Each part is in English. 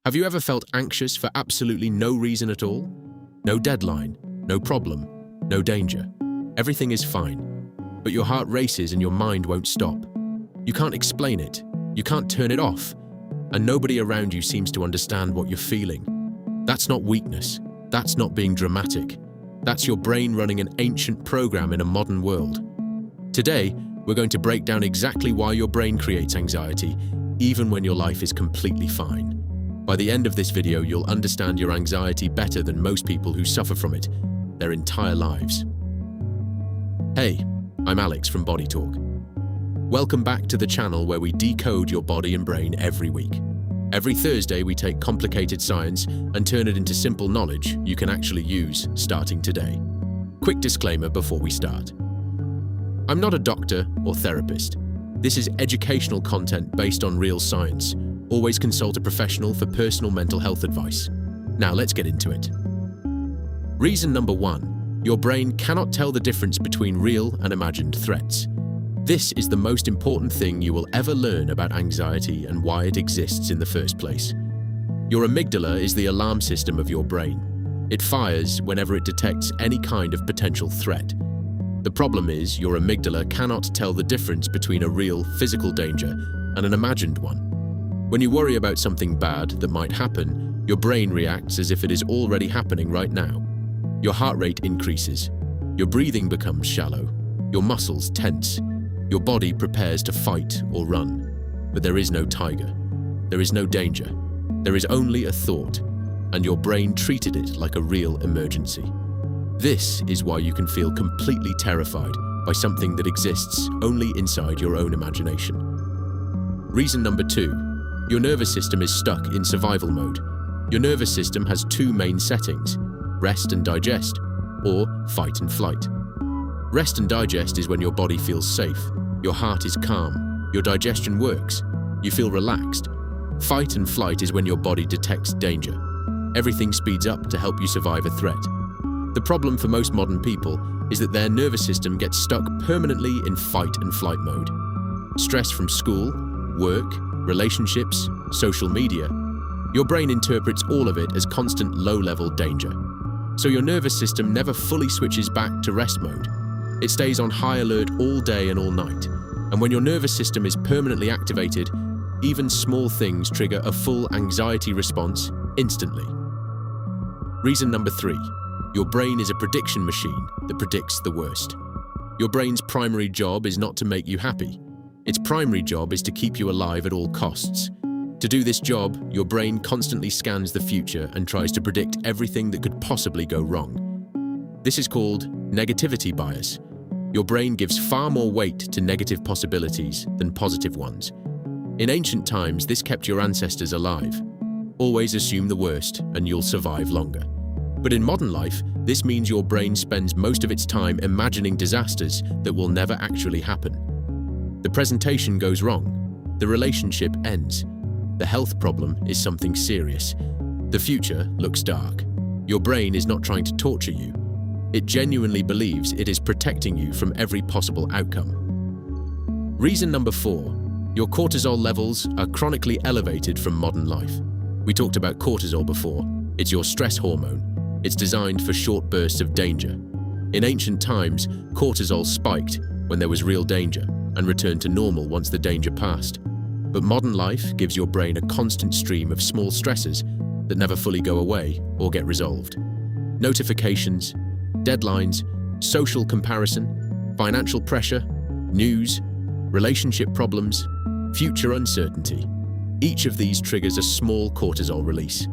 Have you ever felt anxious for absolutely no reason at all? No deadline, no problem, no danger. Everything is fine, but your heart races and your mind won't stop. You can't explain it, you can't turn it off, and nobody around you seems to understand what you're feeling. That's not weakness, that's not being dramatic. That's your brain running an ancient program in a modern world. Today, we're going to break down exactly why your brain creates anxiety, even when your life is completely fine. By the end of this video, you'll understand your anxiety better than most people who suffer from it their entire lives. Hey, I'm Alex from BodyTalk. Welcome back to the channel where we decode your body and brain every week. Every Thursday, we take complicated science and turn it into simple knowledge you can actually use starting today. Quick disclaimer before we start. I'm not a doctor or therapist. This is educational content based on real science. Always consult a professional for personal mental health advice. Now let's get into it. Reason number 1. Your brain cannot tell the difference between real and imagined threats. This is the most important thing you will ever learn about anxiety and why it exists in the first place. Your amygdala is the alarm system of your brain. It fires whenever it detects any kind of potential threat. The problem is your amygdala cannot tell the difference between a real physical danger and an imagined one. When you worry about something bad that might happen, your brain reacts as if it is already happening right now. Your heart rate increases, your breathing becomes shallow, your muscles tense, your body prepares to fight or run. But there is no tiger, there is no danger, there is only a thought, and your brain treated it like a real emergency. This is why you can feel completely terrified by something that exists only inside your own imagination. Reason number 2. Your nervous system is stuck in survival mode. Your nervous system has two main settings, rest and digest, or fight and flight. Rest and digest is when your body feels safe, your heart is calm, your digestion works, you feel relaxed. Fight and flight is when your body detects danger. Everything speeds up to help you survive a threat. The problem for most modern people is that their nervous system gets stuck permanently in fight and flight mode. Stress from school, work, relationships, social media, your brain interprets all of it as constant low-level danger. So your nervous system never fully switches back to rest mode. It stays on high alert all day and all night. And when your nervous system is permanently activated, even small things trigger a full anxiety response instantly. Reason number 3. Your brain is a prediction machine that predicts the worst. Your brain's primary job is not to make you happy. Its primary job is to keep you alive at all costs. To do this job, your brain constantly scans the future and tries to predict everything that could possibly go wrong. This is called negativity bias. Your brain gives far more weight to negative possibilities than positive ones. In ancient times, this kept your ancestors alive. Always assume the worst and you'll survive longer. But in modern life, this means your brain spends most of its time imagining disasters that will never actually happen. The presentation goes wrong, the relationship ends, the health problem is something serious, the future looks dark. Your brain is not trying to torture you. It genuinely believes it is protecting you from every possible outcome. Reason number 4. Your cortisol levels are chronically elevated from modern life. We talked about cortisol before. It's your stress hormone. It's designed for short bursts of danger. In ancient times, cortisol spiked when there was real danger and returned to normal once the danger passed. But modern life gives your brain a constant stream of small stresses that never fully go away or get resolved. Notifications, deadlines, social comparison, financial pressure, news, relationship problems, future uncertainty. Each of these triggers a small cortisol release,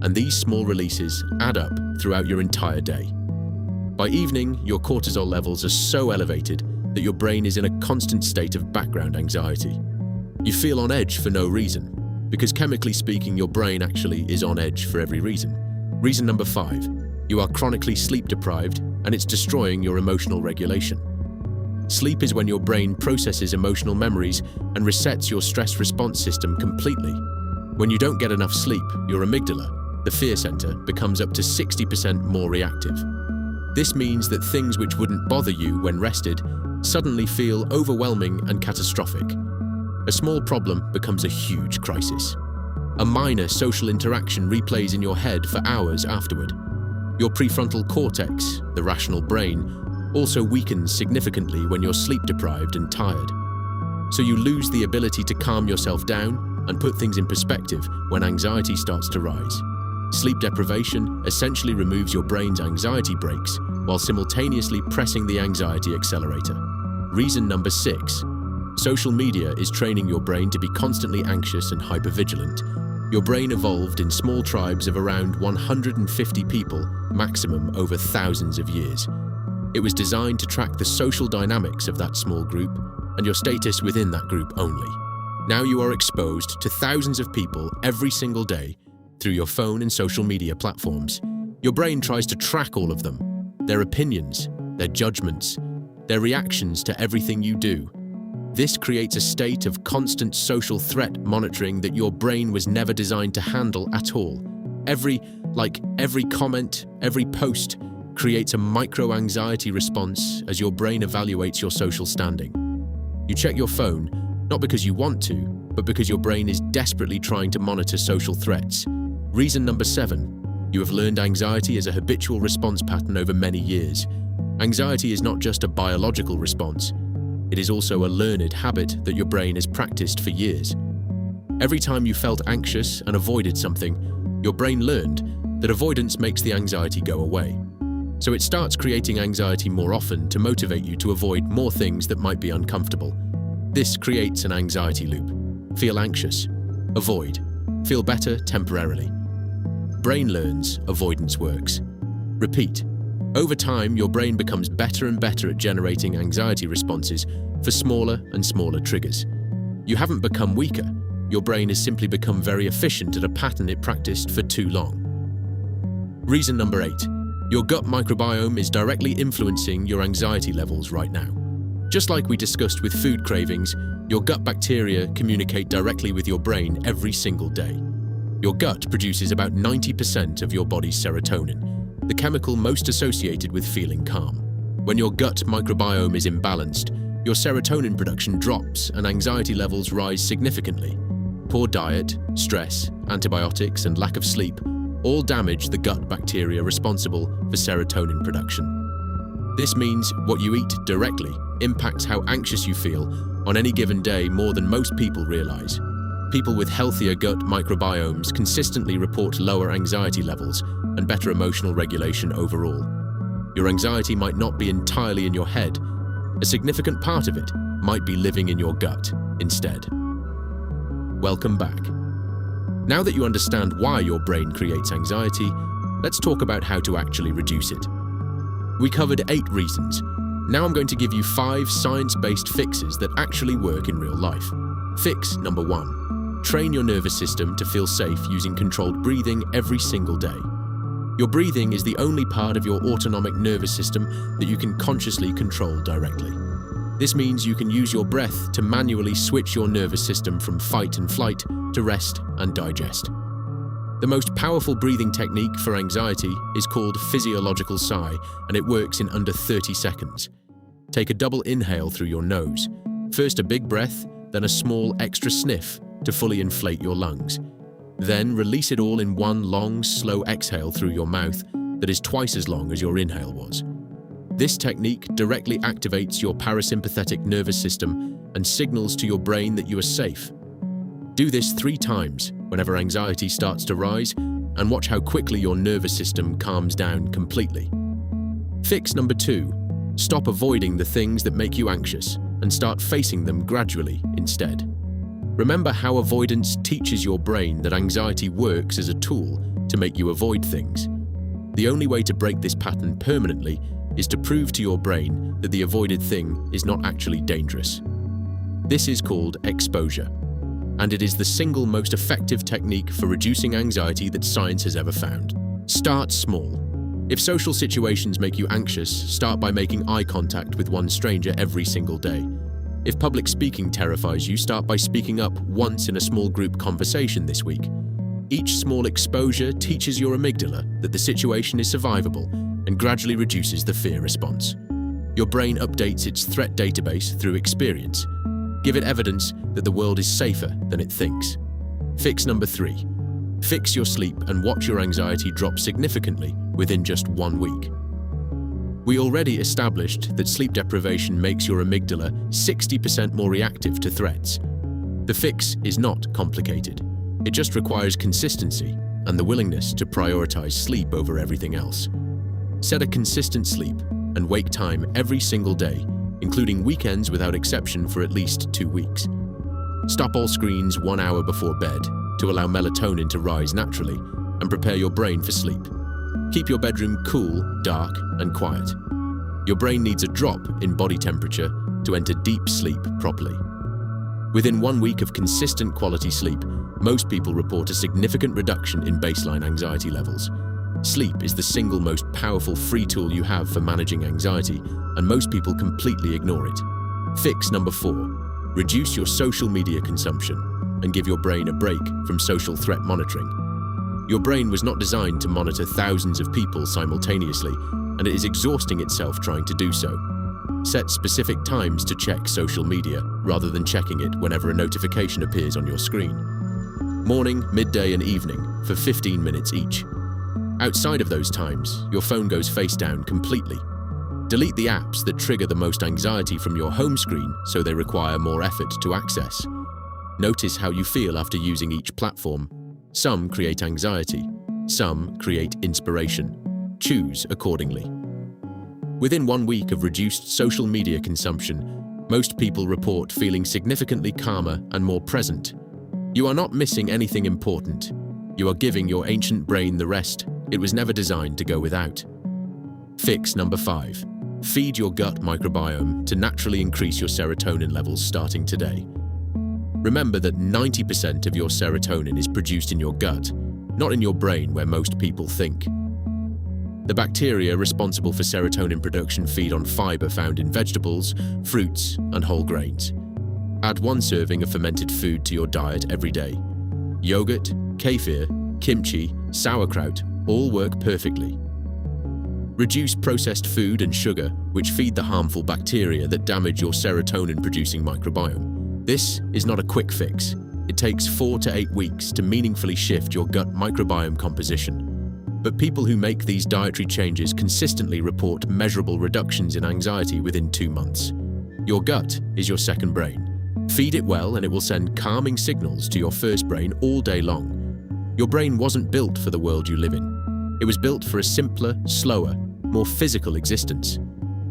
and these small releases add up throughout your entire day. By evening, your cortisol levels are so elevated that your brain is in a constant state of background anxiety. You feel on edge for no reason, because chemically speaking, your brain actually is on edge for every reason. Reason number 5, you are chronically sleep deprived and it's destroying your emotional regulation. Sleep is when your brain processes emotional memories and resets your stress response system completely. When you don't get enough sleep, your amygdala, the fear center, becomes up to 60% more reactive. This means that things which wouldn't bother you when rested suddenly feel overwhelming and catastrophic. A small problem becomes a huge crisis. A minor social interaction replays in your head for hours afterward. Your prefrontal cortex, the rational brain, also weakens significantly when you're sleep-deprived and tired. So you lose the ability to calm yourself down and put things in perspective when anxiety starts to rise. Sleep deprivation essentially removes your brain's anxiety brakes while simultaneously pressing the anxiety accelerator. Reason number 6. Social media is training your brain to be constantly anxious and hypervigilant. Your brain evolved in small tribes of around 150 people, maximum over thousands of years. It was designed to track the social dynamics of that small group and your status within that group only. Now you are exposed to thousands of people every single day through your phone and social media platforms. Your brain tries to track all of them, their opinions, their judgments, their reactions to everything you do. This creates a state of constant social threat monitoring that your brain was never designed to handle at all. Every comment, every post creates a micro-anxiety response as your brain evaluates your social standing. You check your phone, not because you want to, but because your brain is desperately trying to monitor social threats. Reason number 7. You have learned anxiety as a habitual response pattern over many years. Anxiety is not just a biological response. It is also a learned habit that your brain has practiced for years. Every time you felt anxious and avoided something, your brain learned that avoidance makes the anxiety go away. So it starts creating anxiety more often to motivate you to avoid more things that might be uncomfortable. This creates an anxiety loop. Feel anxious, avoid, feel better temporarily. Brain learns, avoidance works. Repeat. Over time, your brain becomes better and better at generating anxiety responses for smaller and smaller triggers. You haven't become weaker. Your brain has simply become very efficient at a pattern it practiced for too long. Reason number 8. Your gut microbiome is directly influencing your anxiety levels right now. Just like we discussed with food cravings, your gut bacteria communicate directly with your brain every single day. Your gut produces about 90% of your body's serotonin, the chemical most associated with feeling calm. When your gut microbiome is imbalanced, your serotonin production drops and anxiety levels rise significantly. Poor diet, stress, antibiotics, and lack of sleep all damage the gut bacteria responsible for serotonin production. This means what you eat directly impacts how anxious you feel on any given day more than most people realize. People with healthier gut microbiomes consistently report lower anxiety levels and better emotional regulation overall. Your anxiety might not be entirely in your head. A significant part of it might be living in your gut instead. Welcome back. Now that you understand why your brain creates anxiety, let's talk about how to actually reduce it. We covered 8 reasons. Now I'm going to give you 5 science-based fixes that actually work in real life. Fix number 1. Train your nervous system to feel safe using controlled breathing every single day. Your breathing is the only part of your autonomic nervous system that you can consciously control directly. This means you can use your breath to manually switch your nervous system from fight and flight to rest and digest. The most powerful breathing technique for anxiety is called physiological sigh, and it works in under 30 seconds. Take a double inhale through your nose. First a big breath, then a small extra sniff to fully inflate your lungs. Then release it all in one long, slow exhale through your mouth that is twice as long as your inhale was. This technique directly activates your parasympathetic nervous system and signals to your brain that you are safe. Do this 3 times whenever anxiety starts to rise, and watch how quickly your nervous system calms down completely. Fix number 2. Stop avoiding the things that make you anxious and start facing them gradually instead. Remember how avoidance teaches your brain that anxiety works as a tool to make you avoid things. The only way to break this pattern permanently is to prove to your brain that the avoided thing is not actually dangerous. This is called exposure, and it is the single most effective technique for reducing anxiety that science has ever found. Start small. If social situations make you anxious, start by making eye contact with one stranger every single day. If public speaking terrifies you, start by speaking up once in a small group conversation this week. Each small exposure teaches your amygdala that the situation is survivable and gradually reduces the fear response. Your brain updates its threat database through experience. Give it evidence that the world is safer than it thinks. Fix number 3. Fix your sleep and watch your anxiety drop significantly within just 1 week. We already established that sleep deprivation makes your amygdala 60% more reactive to threats. The fix is not complicated. It just requires consistency and the willingness to prioritize sleep over everything else. Set a consistent sleep and wake time every single day, including weekends without exception for at least 2 weeks. Stop all screens 1 hour before bed to allow melatonin to rise naturally and prepare your brain for sleep. Keep your bedroom cool, dark, and quiet. Your brain needs a drop in body temperature to enter deep sleep properly. Within 1 week of consistent quality sleep, most people report a significant reduction in baseline anxiety levels. Sleep is the single most powerful free tool you have for managing anxiety, and most people completely ignore it. Fix number 4. Reduce your social media consumption and give your brain a break from social threat monitoring. Your brain was not designed to monitor thousands of people simultaneously, and it is exhausting itself trying to do so. Set specific times to check social media rather than checking it whenever a notification appears on your screen. Morning, midday, and evening for 15 minutes each. Outside of those times, your phone goes face down completely. Delete the apps that trigger the most anxiety from your home screen so they require more effort to access. Notice how you feel after using each platform. Some create anxiety, some create inspiration. Choose accordingly. Within 1 week of reduced social media consumption, most people report feeling significantly calmer and more present. You are not missing anything important. You are giving your ancient brain the rest it was never designed to go without. Fix number 5. Feed your gut microbiome to naturally increase your serotonin levels starting today. Remember that 90% of your serotonin is produced in your gut, not in your brain where most people think. The bacteria responsible for serotonin production feed on fiber found in vegetables, fruits, and whole grains. Add 1 serving of fermented food to your diet every day. Yogurt, kefir, kimchi, sauerkraut all work perfectly. Reduce processed food and sugar, which feed the harmful bacteria that damage your serotonin-producing microbiome. This is not a quick fix. It takes 4 to 8 weeks to meaningfully shift your gut microbiome composition. But people who make these dietary changes consistently report measurable reductions in anxiety within 2 months. Your gut is your second brain. Feed it well and it will send calming signals to your first brain all day long. Your brain wasn't built for the world you live in. It was built for a simpler, slower, more physical existence.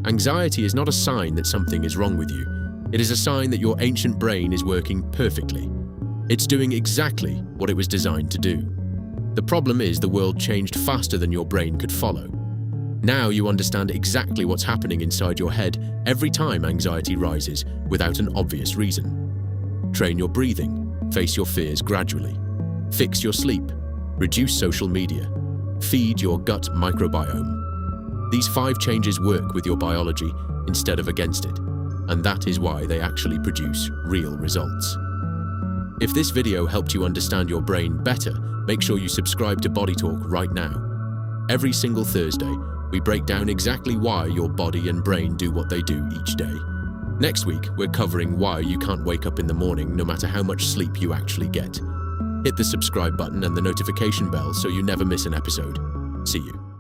Anxiety is not a sign that something is wrong with you. It is a sign that your ancient brain is working perfectly. It's doing exactly what it was designed to do. The problem is the world changed faster than your brain could follow. Now you understand exactly what's happening inside your head every time anxiety rises without an obvious reason. Train your breathing, face your fears gradually. Fix your sleep, reduce social media, feed your gut microbiome. These 5 changes work with your biology instead of against it, and that is why they actually produce real results. If this video helped you understand your brain better, make sure you subscribe to BodyTalk right now. Every single Thursday, we break down exactly why your body and brain do what they do each day. Next week, we're covering why you can't wake up in the morning no matter how much sleep you actually get. Hit the subscribe button and the notification bell so you never miss an episode. See you.